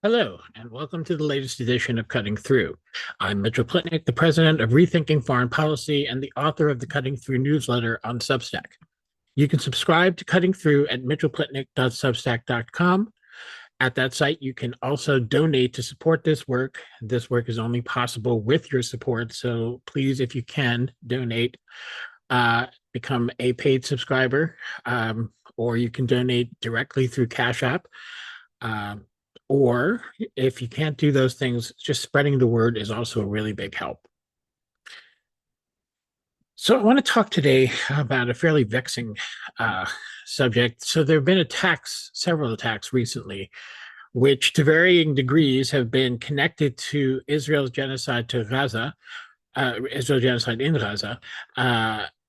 Hello, and welcome to the latest edition of Cutting Through. I'm Mitchell Plitnick, the president of Rethinking Foreign Policy and the author of the Cutting Through newsletter on Substack. You can subscribe to Cutting Through at mitchellplitnick.substack.com. At that site, you can also donate to support this work. This work is only possible with your support, so please, if you can, donate. Become a paid subscriber, or you can donate directly through Cash App. Or if you can't do those things, just spreading the word is also a really big help. So I want to talk today about a fairly vexing subject. So there have been several attacks recently, which to varying degrees have been connected to Israel's genocide in Gaza,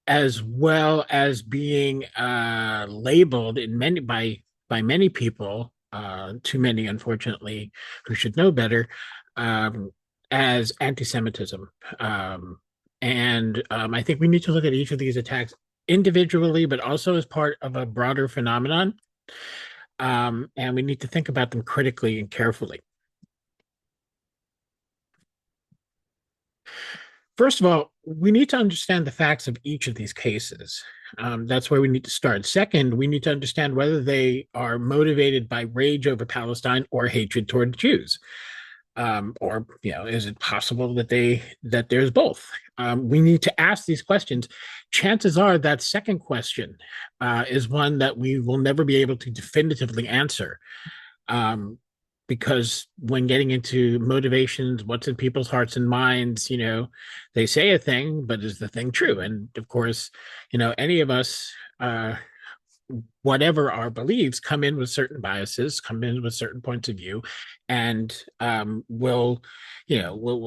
as well as being labeled by many people, too many, unfortunately, who should know better, as anti-Semitism. I think we need to look at each of these attacks individually, but also as part of a broader phenomenon. And we need to think about them critically and carefully. First of all, we need to understand the facts of each of these cases. That's where we need to start. Second, we need to understand whether they are motivated by rage over Palestine or hatred toward Jews. Or is it possible that there's both? We need to ask these questions. Chances are that second question is one that we will never be able to definitively answer. Because when getting into motivations, what's in people's hearts and minds, they say a thing, but is the thing true? And of course, any of us, whatever our beliefs, come in with certain biases, come in with certain points of view, and will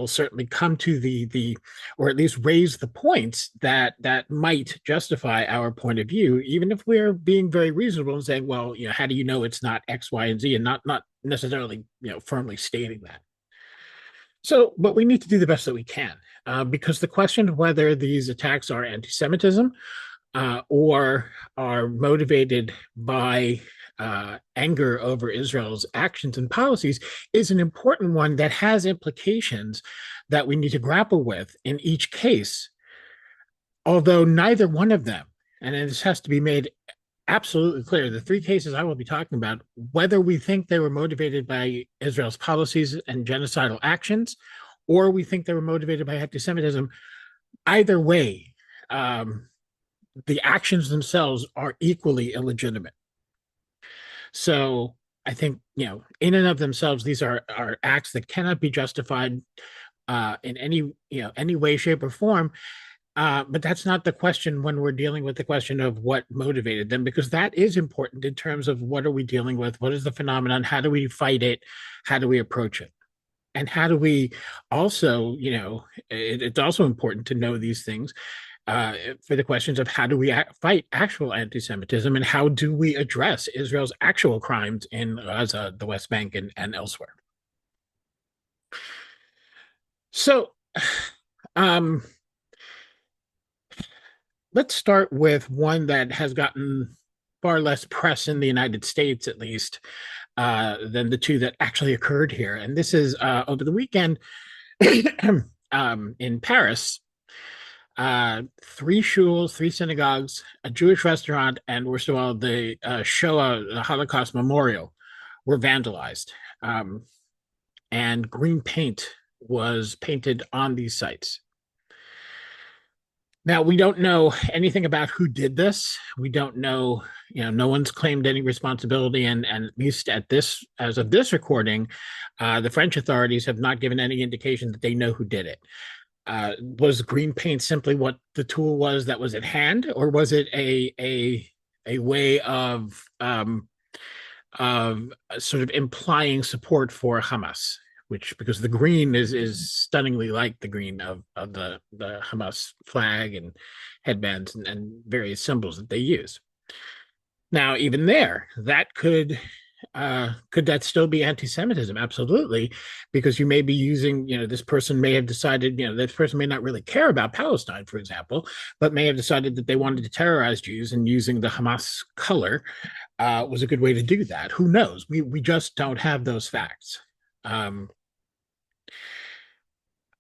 certainly come to the or at least raise the points that might justify our point of view, even if we're being very reasonable and saying, well, how do you know it's not X, Y, and Z, and not necessarily firmly stating that. So, but we need to do the best that we can, because the question of whether these attacks are anti-Semitism or are motivated by anger over Israel's actions and policies is an important one that has implications that we need to grapple with in each case. Although neither one of them, and this has to be made absolutely clear, the three cases I will be talking about, whether we think they were motivated by Israel's policies and genocidal actions, or we think they were motivated by anti-Semitism, either way, the actions themselves are equally illegitimate. So I think, in and of themselves, these are acts that cannot be justified in any way, shape, or form. But that's not the question when we're dealing with the question of what motivated them, because that is important in terms of what are we dealing with? What is the phenomenon? How do we fight it? How do we approach it? And how do we also, it's also important to know these things for the questions of how do we fight actual anti-Semitism and how do we address Israel's actual crimes in Gaza, the West Bank, and elsewhere. So, let's start with one that has gotten far less press in the United States, at least, than the two that actually occurred here. And this is over the weekend in Paris. 3 shuls, 3 synagogues, a Jewish restaurant, and worst of all, the Shoah, the Holocaust Memorial, were vandalized. And green paint was painted on these sites. Now, we don't know anything about who did this. We don't know, no one's claimed any responsibility. And at least as of this recording, the French authorities have not given any indication that they know who did it. Was green paint simply what the tool was that was at hand, or was it a way of sort of implying support for Hamas? Because the green is stunningly like the green of the Hamas flag and headbands and various symbols that they use. Now, even there, that could that still be anti-Semitism? Absolutely, because you may be using, this person may have decided, this person may not really care about Palestine, for example, but may have decided that they wanted to terrorize Jews, and using the Hamas color was a good way to do that. Who knows? We just don't have those facts. Um,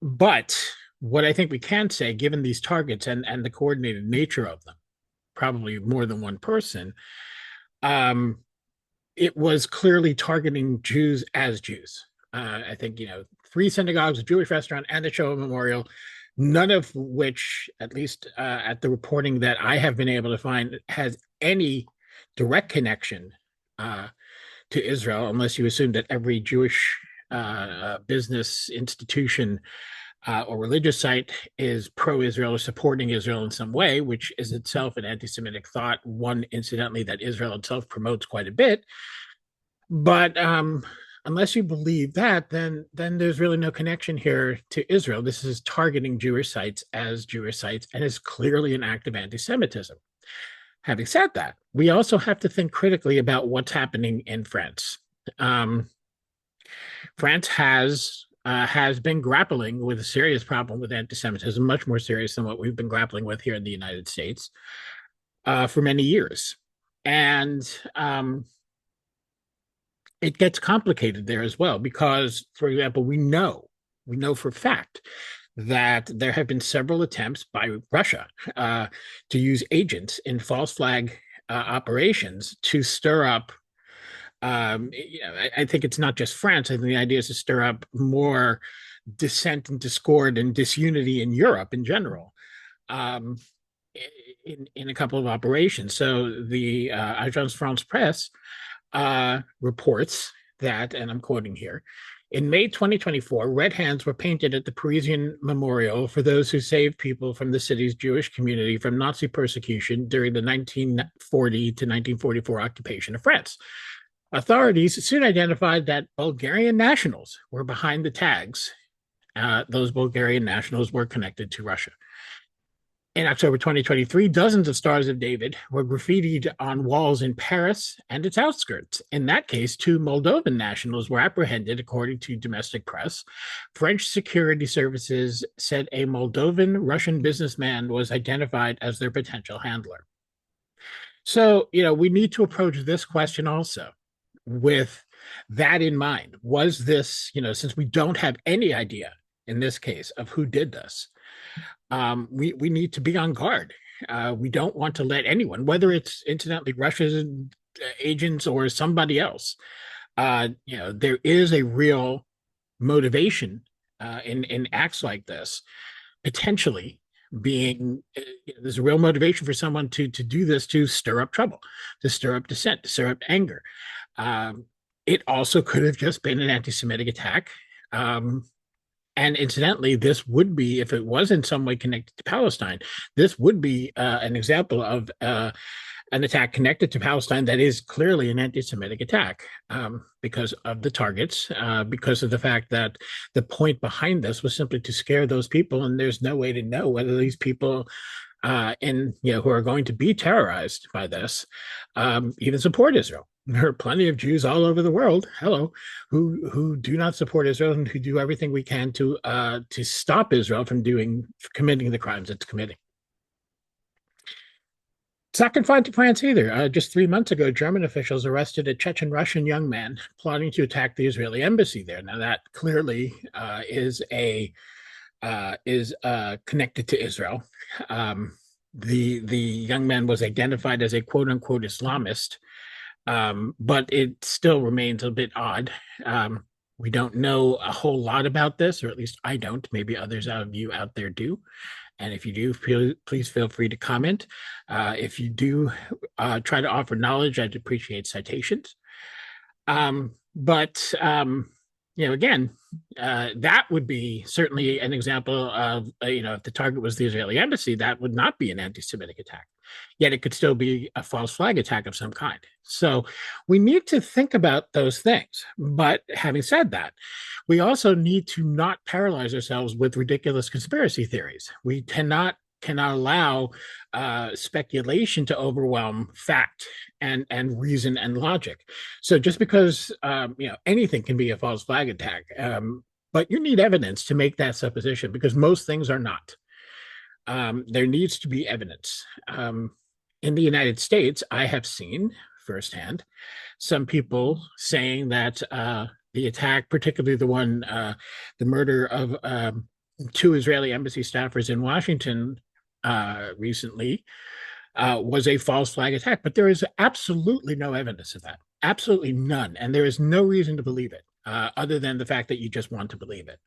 but what I think we can say, given these targets and the coordinated nature of them, probably more than one person, um, it was clearly targeting Jews as Jews. I think, three synagogues, a Jewish restaurant, and the Shoah Memorial, none of which, at least at the reporting that I have been able to find, has any direct connection uh, to Israel, unless you assume that every Jewish business institution or religious site is pro-Israel or supporting Israel in some way, which is itself an anti-Semitic thought, one incidentally that Israel itself promotes quite a bit. But unless you believe that, then there's really no connection here to Israel. This is targeting Jewish sites as Jewish sites and is clearly an act of anti-Semitism. Having said that, we also have to think critically about what's happening in France. Um, France has been grappling with a serious problem with anti-Semitism, much more serious than what we've been grappling with here in the United States for many years, and it gets complicated there as well because, for example, we know for a fact that there have been several attempts by Russia to use agents in false flag operations to stir up. I think it's not just France. I think the idea is to stir up more dissent and discord and disunity in Europe in general. Um, in a couple of operations. So the Agence France Presse reports that, and I'm quoting here, in May 2024, red hands were painted at the Parisian memorial for those who saved people from the city's Jewish community from Nazi persecution during the 1940 to 1944 occupation of France. Authorities soon identified that Bulgarian nationals were behind the tags. Those Bulgarian nationals were connected to Russia. In October 2023, dozens of Stars of David were graffitied on walls in Paris and its outskirts. In that case, two Moldovan nationals were apprehended, according to domestic press. French security services said a Moldovan Russian businessman was identified as their potential handler. So, we need to approach this question also with that in mind. Was this, since we don't have any idea in this case of who did this, we need to be on guard. We don't want to let anyone, whether it's incidentally Russia's agents or somebody else, there is a real motivation in acts like this, potentially being there's a real motivation for someone to do this to stir up trouble, to stir up dissent, to stir up anger. It also could have just been an anti-Semitic attack. And incidentally, this would be, if it was in some way connected to Palestine, this would be an example of an attack connected to Palestine that is clearly an anti-Semitic attack because of the targets, because of the fact that the point behind this was simply to scare those people, and there's no way to know whether these people who are going to be terrorized by this even support Israel. There are plenty of Jews all over the world, who do not support Israel and who do everything we can to stop Israel from committing the crimes it's committing. It's not confined to France either. Just 3 months ago, German officials arrested a Chechen Russian young man plotting to attack the Israeli embassy there. Now, that clearly is connected to Israel. The young man was identified as a quote unquote Islamist. But it still remains a bit odd. We don't know a whole lot about this, or at least I don't. Maybe others of you out there do. And if you do, please feel free to comment. If you do try to offer knowledge, I'd appreciate citations. But again, that would be certainly an example of, if the target was the Israeli embassy, that would not be an anti-Semitic attack. Yet it could still be a false flag attack of some kind. So we need to think about those things. But having said that, we also need to not paralyze ourselves with ridiculous conspiracy theories. We cannot allow speculation to overwhelm fact and reason and logic. So just because anything can be a false flag attack, but you need evidence to make that supposition, because most things are not. There needs to be evidence. In the United States, I have seen firsthand some people saying that the attack, particularly the murder of two Israeli embassy staffers in Washington recently, was a false flag attack. But there is absolutely no evidence of that, absolutely none, and there is no reason to believe it, other than the fact that you just want to believe it.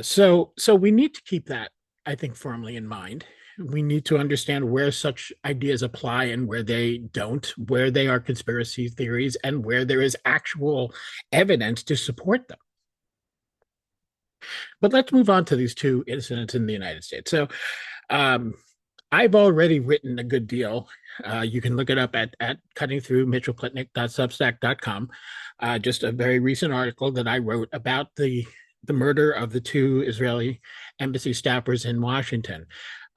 So we need to keep that, I think, firmly in mind. We need to understand where such ideas apply and where they don't, where they are conspiracy theories and where there is actual evidence to support them. But let's move on to these two incidents in the United States. So um, I've already written a good deal. You can look it up at cuttingthroughmitchellplitnick.substack.com. Just a very recent article that I wrote about the murder of the two Israeli embassy staffers in Washington,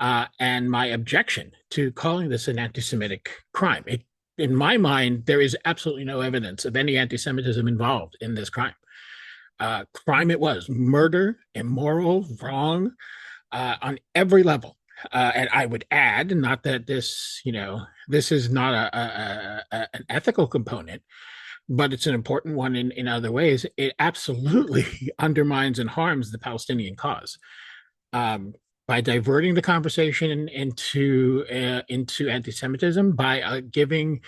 and my objection to calling this an anti-Semitic crime. In my mind, there is absolutely no evidence of any anti-Semitism involved in this crime. Crime it was, murder, immoral, wrong, on every level. And I would add, not that this is not an ethical component, but it's an important one in other ways. It absolutely undermines and harms the Palestinian cause, by diverting the conversation into anti-Semitism, by giving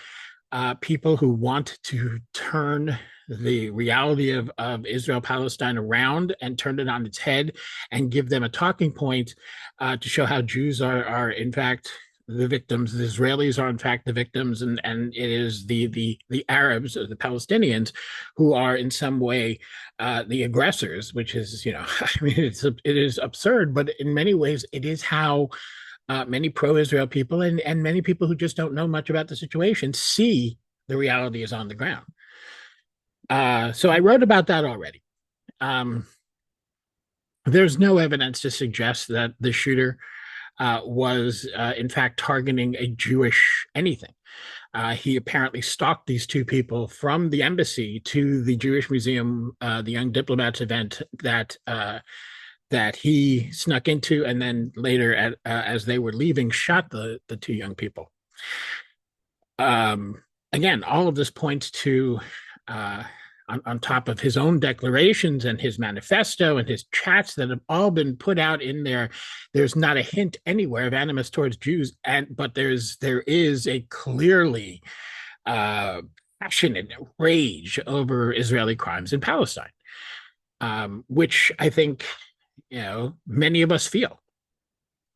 people who want to turn the reality of Israel Palestine around and turn it on its head and give them a talking point, to show how Jews are in fact the victims, the Israelis are in fact the victims, and it is the Arabs or the Palestinians who are in some way the aggressors, which is, I mean, it is absurd, but in many ways it is how many pro-Israel people and many people who just don't know much about the situation see the reality is on the ground. So I wrote about that already. Um, there's no evidence to suggest that the shooter was, in fact, targeting a Jewish anything. He apparently stalked these two people from the embassy to the Jewish Museum, the Young Diplomats event that he snuck into, and then later, as they were leaving, shot the two young people. Again, all of this points to, on top of his own declarations and his manifesto and his chats that have all been put out in there, there's not a hint anywhere of animus towards Jews, but there is a clearly passionate rage over Israeli crimes in Palestine, which I think many of us feel.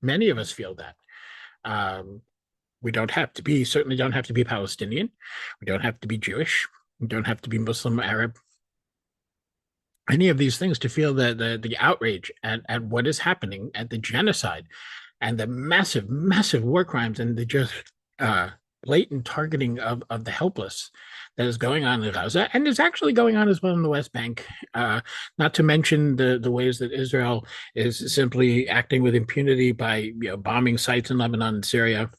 Many of us feel that. We certainly don't have to be Palestinian. We don't have to be Jewish. We don't have to be Muslim, Arab, any of these things to feel the outrage at what is happening, at the genocide and the massive, massive war crimes and the just blatant targeting of the helpless that is going on in Gaza and is actually going on as well in the West Bank. Not to mention the ways that Israel is simply acting with impunity by bombing sites in Lebanon and Syria.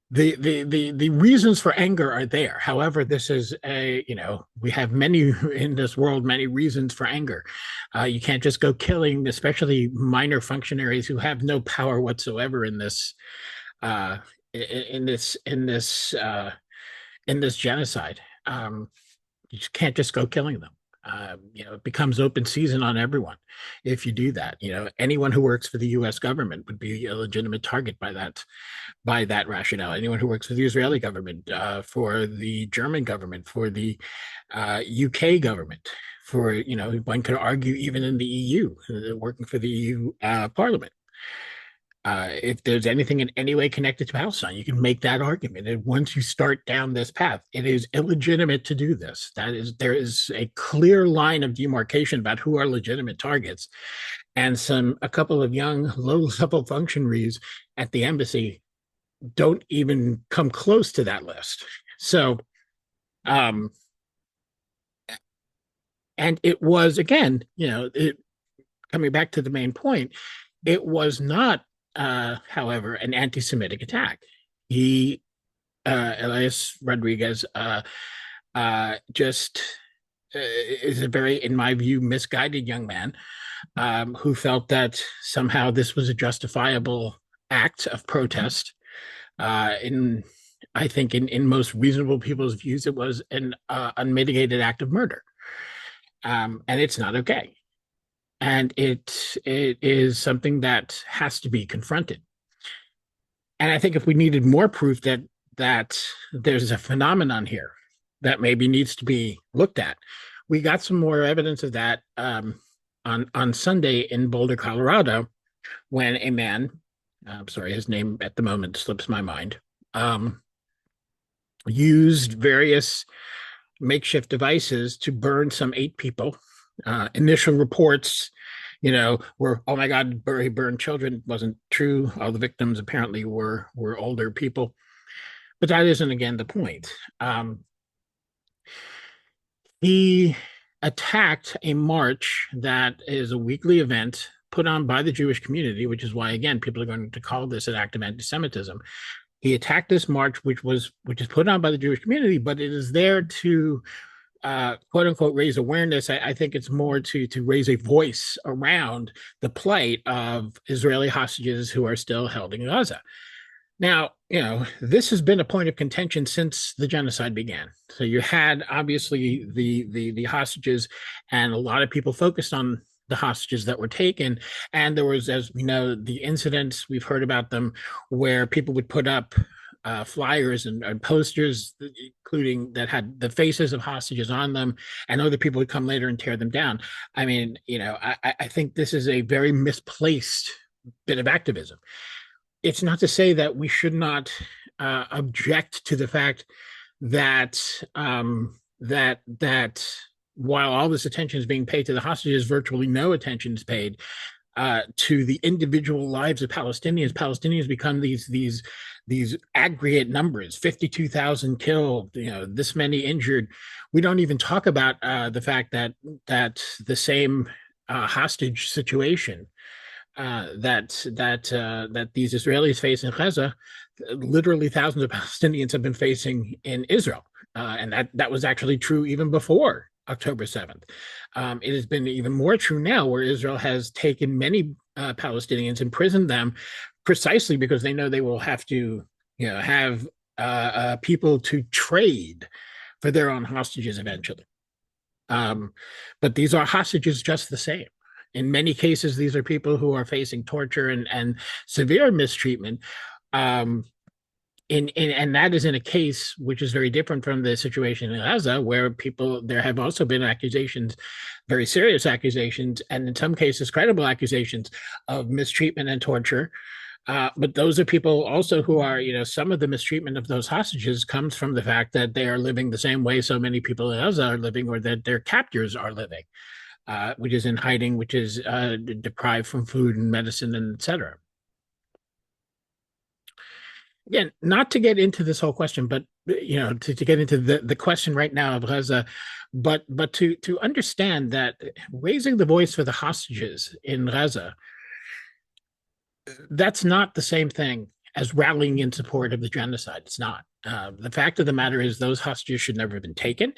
The reasons for anger are there. However, this is we have many in this world, many reasons for anger. You can't just go killing, especially minor functionaries who have no power whatsoever in this in this genocide. You just can't just go killing them. It becomes open season on everyone if you do that. Anyone who works for the U.S. government would be a legitimate target by that rationale. Anyone who works for the Israeli government, for the German government, for the UK government, for one could argue even in the EU, working for the EU Parliament. If there's anything in any way connected to Palestine, you can make that argument. And once you start down this path, it is illegitimate to do this. There is a clear line of demarcation about who are legitimate targets, and a couple of young, low-level functionaries at the embassy don't even come close to that list. So, and it was, again, coming back to the main point, it was not, however, an anti-Semitic attack. Elias Rodriguez, just is a very, in my view, misguided young man, who felt that somehow this was a justifiable act of protest, in I think in most reasonable people's views, it was an unmitigated act of murder, and it's not okay. And it is something that has to be confronted. And I think if we needed more proof that there's a phenomenon here that maybe needs to be looked at, we got some more evidence of that on Sunday in Boulder, Colorado, when a man, I'm sorry, his name at the moment slips my mind, used various makeshift devices to burn some 8 people. Initial reports, were, oh my God, he burned children. Wasn't true. All the victims apparently were older people, but that isn't again the point. He attacked a march that is a weekly event put on by the Jewish community, which is why again people are going to call this an act of anti-Semitism. He attacked this march, which is put on by the Jewish community, but it is there to quote unquote raise awareness. I think it's more to raise a voice around the plight of Israeli hostages who are still held in Gaza. Now, this has been a point of contention since the genocide began. So you had obviously the hostages, and a lot of people focused on the hostages that were taken. And there was, as we know, the incidents, we've heard about them, where people would put up flyers and posters, including that had the faces of hostages on them, and other people would come later and tear them down. I mean, I think this is a very misplaced bit of activism. It's not to say that we should not object to the fact that that while all this attention is being paid to the hostages, virtually no attention is paid to the individual lives of Palestinians. Palestinians become these aggregate numbers: 52,000 killed, this many injured. We don't even talk about the fact that the same hostage situation that these Israelis face in Gaza, literally thousands of Palestinians have been facing in Israel, and that was actually true even before October 7th. It has been even more true now, where Israel has taken many Palestinians, imprisoned them, precisely because they know they will have to, have people to trade for their own hostages eventually. But these are hostages just the same. In many cases, these are people who are facing torture and severe mistreatment. And that is in a case which is very different from the situation in Gaza, where there have also been accusations, very serious accusations, and in some cases credible accusations of mistreatment and torture. But those are people also who are, some of the mistreatment of those hostages comes from the fact that they are living the same way so many people in Gaza are living, or that their captors are living, which is in hiding, which is deprived from food and medicine, and etc. Again, not to get into this whole question, but to get into the question right now of Gaza, but to understand that raising the voice for the hostages in Gaza, that's not the same thing as rallying in support of the genocide. It's not. The fact of the matter is those hostages should never have been taken.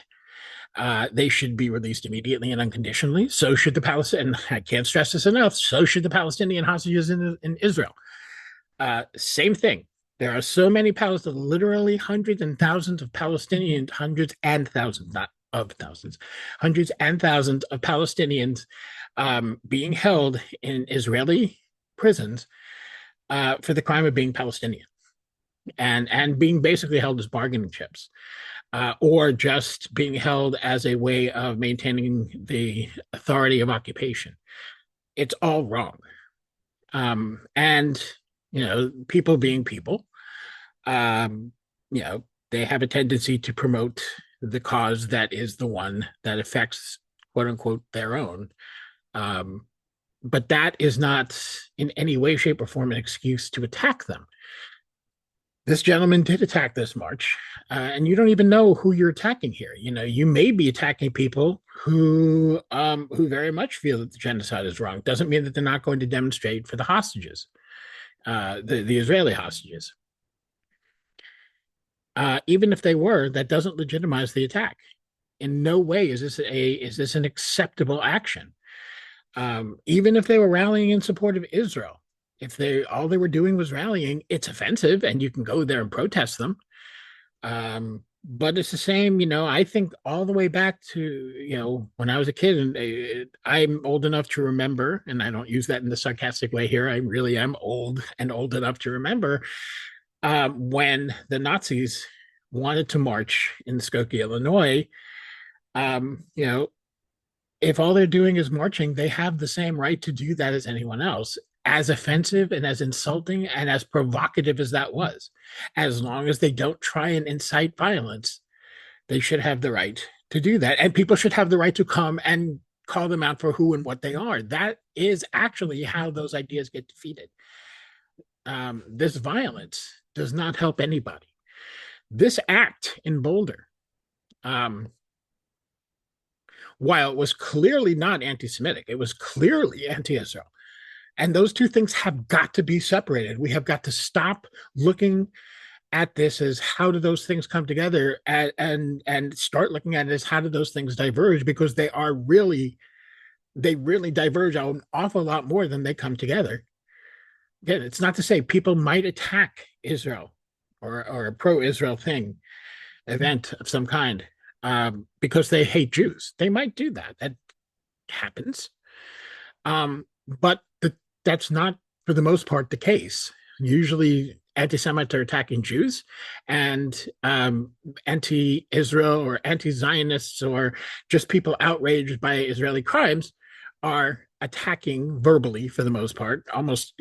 They should be released immediately and unconditionally. So should the Palestinian. I can't stress this enough. So should the Palestinian hostages in Israel. Same thing. There are so many Palestinians, literally hundreds and thousands of Palestinians, hundreds and thousands, not of thousands, hundreds and thousands of Palestinians being held in Israeli prisons for the crime of being Palestinian, and being basically held as bargaining chips, or just being held as a way of maintaining the authority of occupation. It's all wrong. And people being people, they have a tendency to promote the cause that is the one that affects, quote unquote, their own. But that is not in any way, shape, or form an excuse to attack them. This gentleman did attack this march, and you don't even know who you're attacking here. You may be attacking people who very much feel that the genocide is wrong. Doesn't mean that they're not going to demonstrate for the hostages, the Israeli hostages. Even if they were, that doesn't legitimize the attack. In no way is this an acceptable action. Even if they were rallying in support of Israel, if all they were doing was rallying, it's offensive, and you can go there and protest them. But it's the same, I think all the way back to, when I was a kid, and I'm old enough to remember, and I don't use that in the sarcastic way here. I really am old and old enough to remember when the Nazis wanted to march in Skokie, Illinois. You know, if all they're doing is marching, they have the same right to do that as anyone else. As offensive and as insulting and as provocative as that was, as long as they don't try and incite violence, they should have the right to do that. And people should have the right to come and call them out for who and what they are. That is actually how those ideas get defeated. This violence does not help anybody. This act in Boulder, um, while it was clearly not anti Semitic, it was clearly anti Israel. And those two things have got to be separated. We have got to stop looking at this as how do those things come together, and start looking at it as how do those things diverge, because they really diverge an awful lot more than they come together. Again, it's not to say people might attack Israel or a pro-Israel event of some kind because they hate Jews. They might do that. That happens. But that's not, for the most part, the case. Usually, anti-Semites are attacking Jews, and anti-Israel or anti-Zionists or just people outraged by Israeli crimes are attacking verbally, for the most part, almost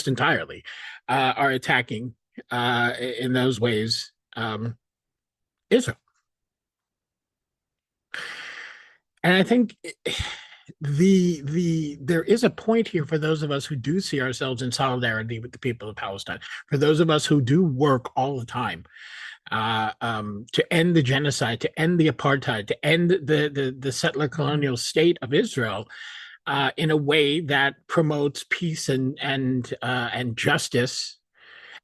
entirely, are attacking in those ways Israel. And I think there is a point here for those of us who do see ourselves in solidarity with the people of Palestine, for those of us who do work all the time to end the genocide, to end the apartheid, to end the settler colonial state of Israel in a way that promotes peace and justice.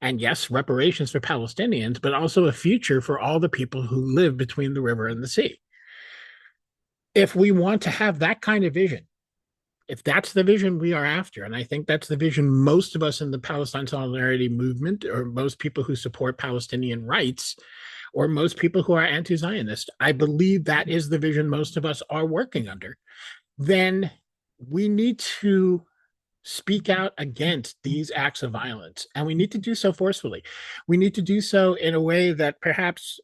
And yes, reparations for Palestinians, but also a future for all the people who live between the river and the sea. If we want to have that kind of vision, if that's the vision we are after, and I think that's the vision most of us in the Palestine Solidarity movement, or most people who support Palestinian rights, or most people who are anti-Zionist, I believe that is the vision most of us are working under, then we need to speak out against these acts of violence, and we need to do so forcefully. We need to do so in a way that perhaps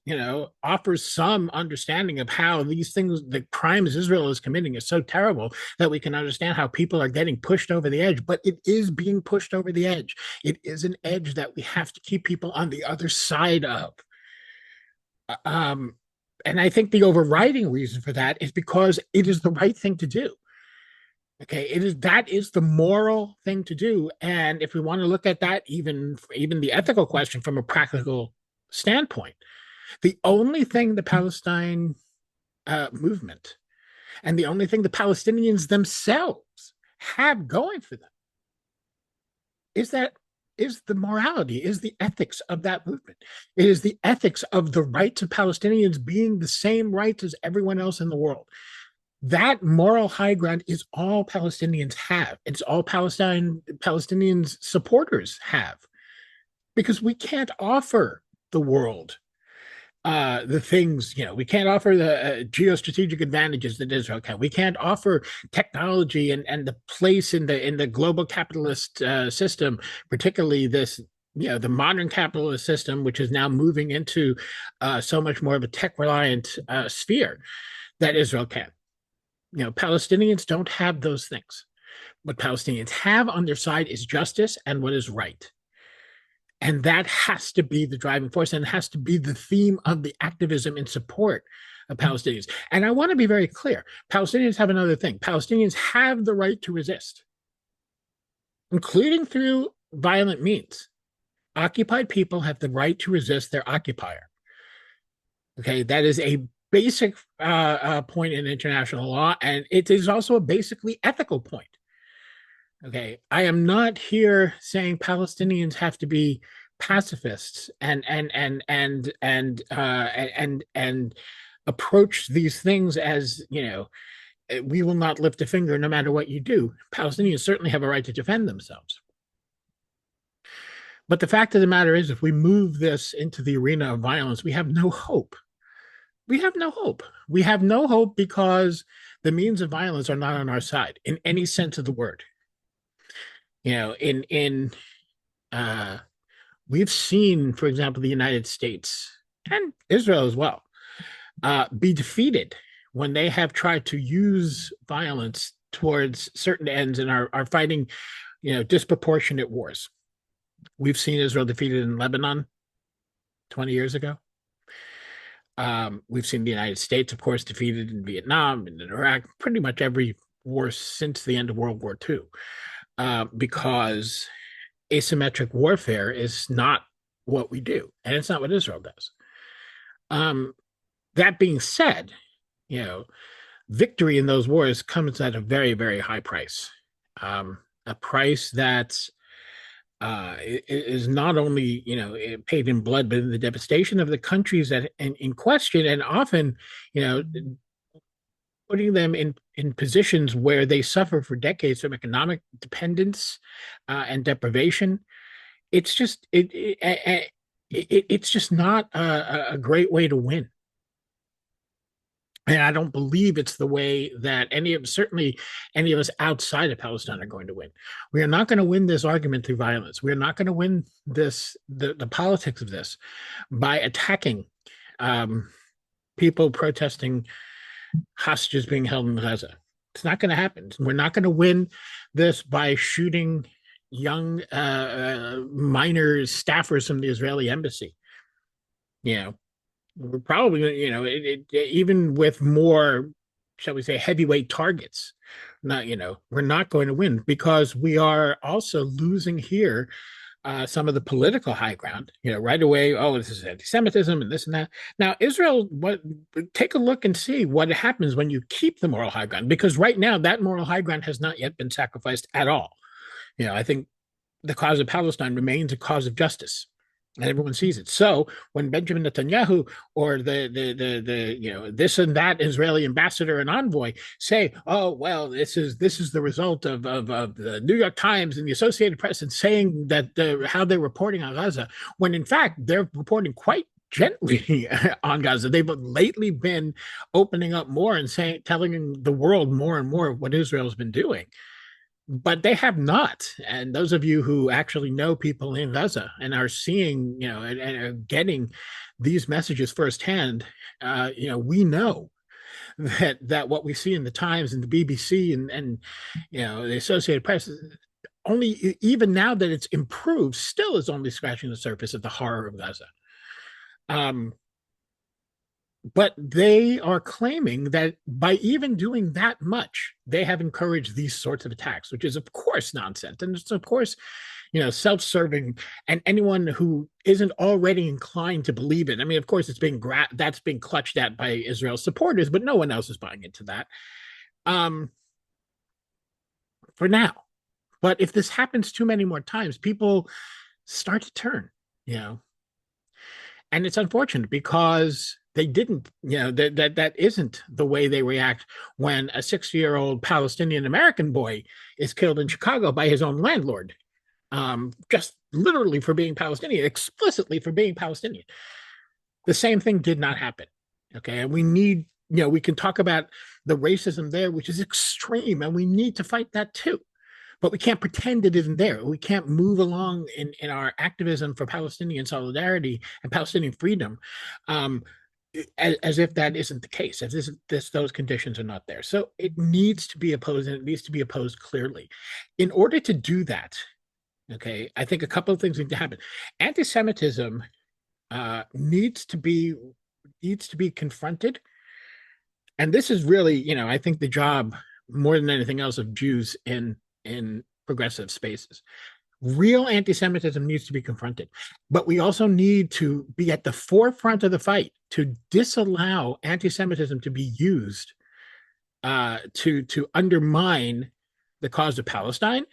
offers some understanding of how these things, the crimes Israel is committing, is so terrible that we can understand how people are getting pushed over the edge. But it is being pushed over the edge. It is an edge that we have to keep people on the other side of. And I think the overriding reason for that is because it is the right thing to do. Okay, that is the moral thing to do. And if we want to look at that, even the ethical question from a practical standpoint, the only thing the Palestine movement and the only thing the Palestinians themselves have going for them is the morality, is the ethics of that movement. It is the ethics of the rights of Palestinians being the same rights as everyone else in the world. That moral high ground is all Palestinians have. It's all Palestinians supporters have, because we can't offer the world the things, we can't offer the geostrategic advantages that Israel can. We can't offer technology and the place in the global capitalist system, particularly this, the modern capitalist system, which is now moving into so much more of a tech reliant sphere, that Israel can. Palestinians don't have those things. What Palestinians have on their side is justice and what is right. And that has to be the driving force, and it has to be the theme of the activism in support of Palestinians. And I want to be very clear. Palestinians have another thing. Palestinians have the right to resist, including through violent means. Occupied people have the right to resist their occupier. Okay, that is a basic point in international law, and it is also a basically ethical point. Okay, I am not here saying Palestinians have to be pacifists and approach these things as, we will not lift a finger no matter what you do. Palestinians certainly have a right to defend themselves. But the fact of the matter is, if we move this into the arena of violence, we have no hope. We have no hope. We have no hope because the means of violence are not on our side in any sense of the word. You know, in uh, we've seen, for example, the United States and Israel as well be defeated when they have tried to use violence towards certain ends and are fighting, disproportionate wars. We've seen Israel defeated in Lebanon 20 years ago. We've seen the United States, of course, defeated in Vietnam and in Iraq, pretty much every war since the end of World War II, because asymmetric warfare is not what we do, and it's not what Israel does. Um, that being said, you know, victory in those wars comes at a very, very high price, a price that is not only paid in blood, but in the devastation of the countries that in question, and often you know putting them in positions where they suffer for decades from economic dependence and deprivation. It's just it's just not a great way to win. And I don't believe it's the way that certainly any of us outside of Palestine are going to win. We are not going to win this argument through violence. We are not going to win the politics of this by attacking um, people protesting hostages being held in Gaza. It's not going to happen. We're not going to win this by shooting young minor staffers from the Israeli embassy. You know, we're probably, even with more, shall we say, heavyweight targets, we're not going to win because we are also losing here some of the political high ground. Right away, oh, this is anti-Semitism and this and that. Now, Israel, take a look and see what happens when you keep the moral high ground, because right now that moral high ground has not yet been sacrificed at all. I think the cause of Palestine remains a cause of justice, and everyone sees it. So when Benjamin Netanyahu or the this and that Israeli ambassador and envoy say, "Oh well, this is the result of the New York Times and the Associated Press," and saying that how they're reporting on Gaza, when in fact they're reporting quite gently on Gaza. They've lately been opening up more and telling the world more and more of what Israel's been doing. But they have not. And those of you who actually know people in Gaza and are seeing, and are getting these messages firsthand, we know that what we see in the Times and the BBC and the Associated Press, only even now that it's improved, still is only scratching the surface of the horror of Gaza. But they are claiming that by even doing that much, they have encouraged these sorts of attacks, which is, of course, nonsense. And it's, of course, self-serving. And anyone who isn't already inclined to believe it, I mean, of course, that's being clutched at by Israel's supporters, but no one else is buying into that for now. But if this happens too many more times, people start to turn, and it's unfortunate because they didn't, that isn't the way they react when a 6-year-old Palestinian American boy is killed in Chicago by his own landlord, just literally for being Palestinian, explicitly for being Palestinian. The same thing did not happen. Okay. And we need, we can talk about the racism there, which is extreme, and we need to fight that too. But we can't pretend it isn't there. We can't move along in our activism for Palestinian solidarity and Palestinian freedom as if that isn't the case, as if those conditions are not there. So it needs to be opposed, and it needs to be opposed clearly. In order to do that, okay, I think a couple of things need to happen. Anti-Semitism needs to be confronted, and this is really, I think, the job more than anything else of Jews in progressive spaces. Real anti-Semitism needs to be confronted, but we also need to be at the forefront of the fight to disallow anti-Semitism to be used to undermine the cause of Palestine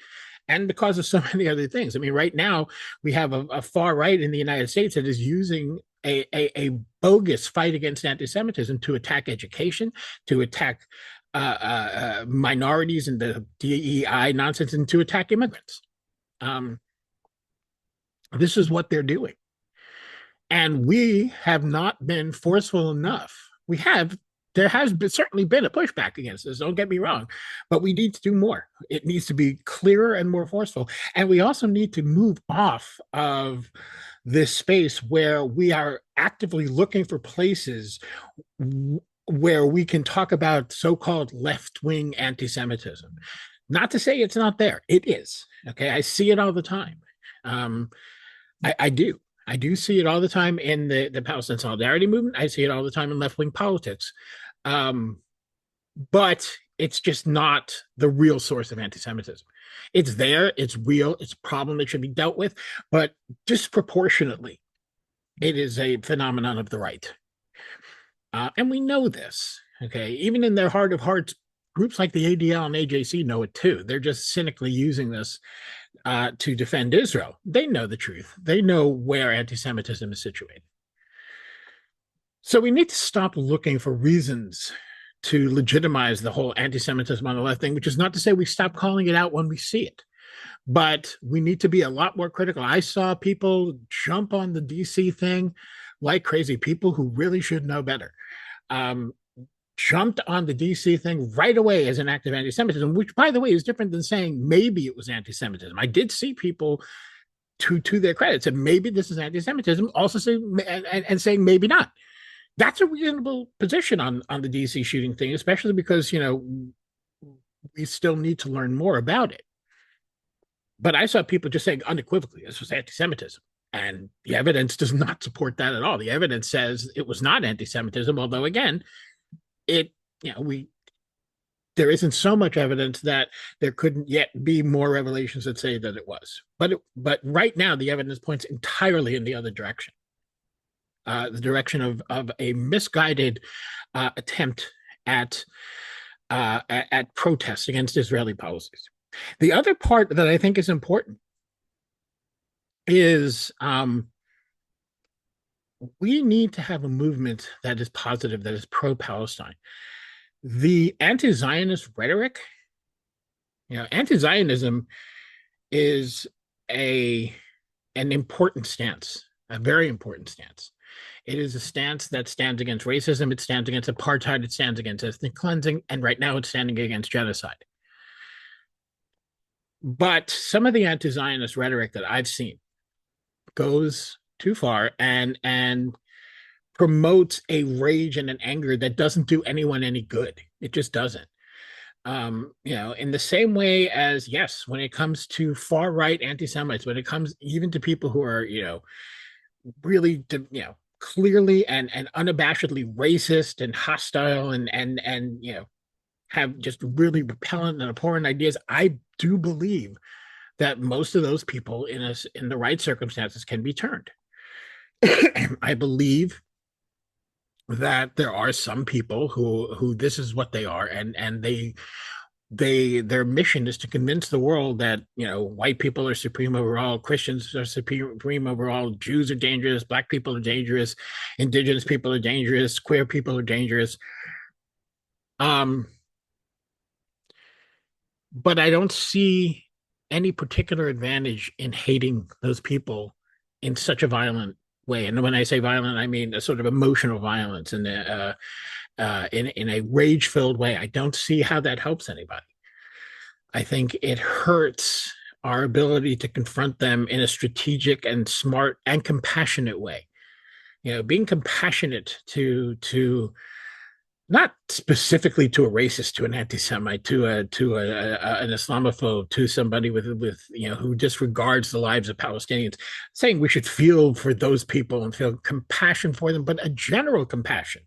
and the cause of so many other things. I mean, right now we have a far right in the United States that is using a bogus fight against anti-Semitism to attack education, to attack minorities and the DEI nonsense, and to attack immigrants. This is what they're doing. And we have not been forceful enough. We have, there has been, certainly been a pushback against this, don't get me wrong, but we need to do more. It needs to be clearer and more forceful. And we also need to move off of this space where we are actively looking for places where we can talk about so-called left-wing anti-Semitism. Not to say it's not there. It is. Okay. I see it all the time. Um, I do. I do see it all the time in the Palestine solidarity movement. I see it all the time in left-wing politics. Um, but it's just not the real source of anti-Semitism. It's there, it's real, it's a problem that should be dealt with, but disproportionately, it is a phenomenon of the right. And we know this, okay? Even in their heart of hearts, groups like the ADL and AJC know it too. They're just cynically using this to defend Israel. They know the truth. They know where anti-Semitism is situated. So we need to stop looking for reasons to legitimize the whole anti-Semitism on the left thing, which is not to say we stop calling it out when we see it, but we need to be a lot more critical. I saw people jump on the DC thing like crazy, people who really should know better. Jumped on the DC thing right away as an act of anti-Semitism, which, by the way, is different than saying maybe it was anti-Semitism. I did see people, to their credit, said maybe this is anti-Semitism, also say and saying maybe not. That's a reasonable position on the DC shooting thing, especially because we still need to learn more about it. But I saw people just saying unequivocally this was anti-Semitism. And the evidence does not support that at all. The evidence says it was not anti-Semitism, although again, there isn't so much evidence that there couldn't yet be more revelations that say that it was. But right now, the evidence points entirely in the other direction, the direction of a misguided attempt at protests against Israeli policies. The other part that I think is important is we need to have a movement that is positive, that is pro-Palestine. The anti-Zionist rhetoric, anti-Zionism is an important stance, a very important stance. It is a stance that stands against racism, it stands against apartheid, it stands against ethnic cleansing, and right now it's standing against genocide. But some of the anti-Zionist rhetoric that I've seen goes too far and promotes a rage and an anger that doesn't do anyone any good. It just doesn't. In the same way as, yes, when it comes to far right anti-Semites, when it comes even to people who are, really, clearly and unabashedly racist and hostile and have just really repellent and abhorrent ideas, I do believe that most of those people in the right circumstances can be turned. I believe that there are some people who this is what they are, and their mission is to convince the world that white people are supreme over all, Christians are supreme over all, Jews are dangerous, black people are dangerous, indigenous people are dangerous, queer people are dangerous. But I don't see any particular advantage in hating those people in such a violent way. And when I say violent, I mean a sort of emotional violence and in a rage-filled way. I don't see how that helps anybody. I think it hurts our ability to confront them in a strategic and smart and compassionate way. Being compassionate to not specifically to a racist, to an anti-Semite, to an Islamophobe, to somebody with who disregards the lives of Palestinians, saying we should feel for those people and feel compassion for them, but a general compassion,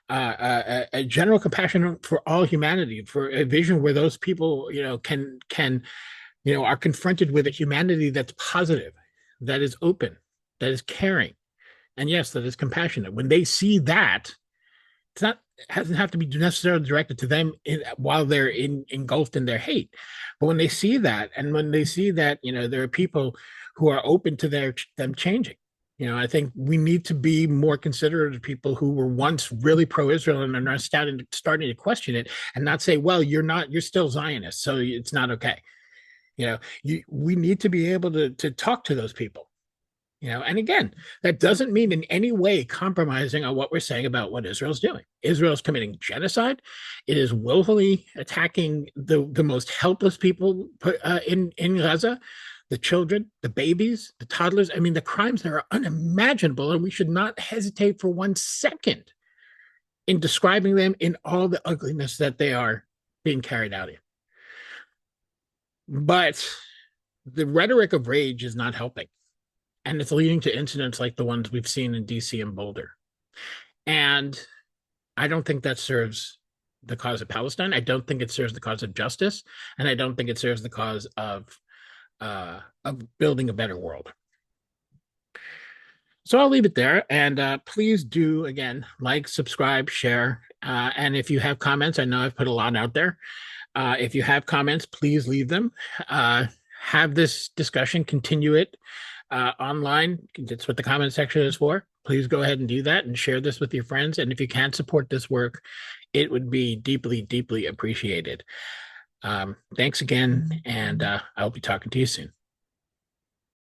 a general compassion for all humanity, for a vision where those people can are confronted with a humanity that's positive, that is open, that is caring, and yes, that is compassionate. When they see that, it doesn't have to be necessarily directed to them while they're engulfed in their hate. But when they see that, and when they see that, there are people who are open to them changing, I think we need to be more considerate of people who were once really pro-Israel and are now starting to question it, and not say, well, you're still Zionist, so it's not okay. We need to be able to talk to those people And again, that doesn't mean in any way compromising on what we're saying about what Israel's doing. Israel's committing genocide. It is willfully attacking the most helpless people in Gaza, the children, the babies, the toddlers. I mean, the crimes there are unimaginable, and we should not hesitate for 1 second in describing them in all the ugliness that they are being carried out in. But the rhetoric of rage is not helping. And it's leading to incidents like the ones we've seen in DC and Boulder. And I don't think that serves the cause of Palestine. I don't think it serves the cause of justice. And I don't think it serves the cause of building a better world. So I'll leave it there. And please do, again, like, subscribe, share. And if you have comments, I know I've put a lot out there. If you have comments, please leave them. Have this discussion, continue it online. That's what the comment section is for. Please go ahead and do that and share this with your friends. And if you can support this work, it would be deeply, deeply appreciated. Thanks again, and I'll be talking to you soon.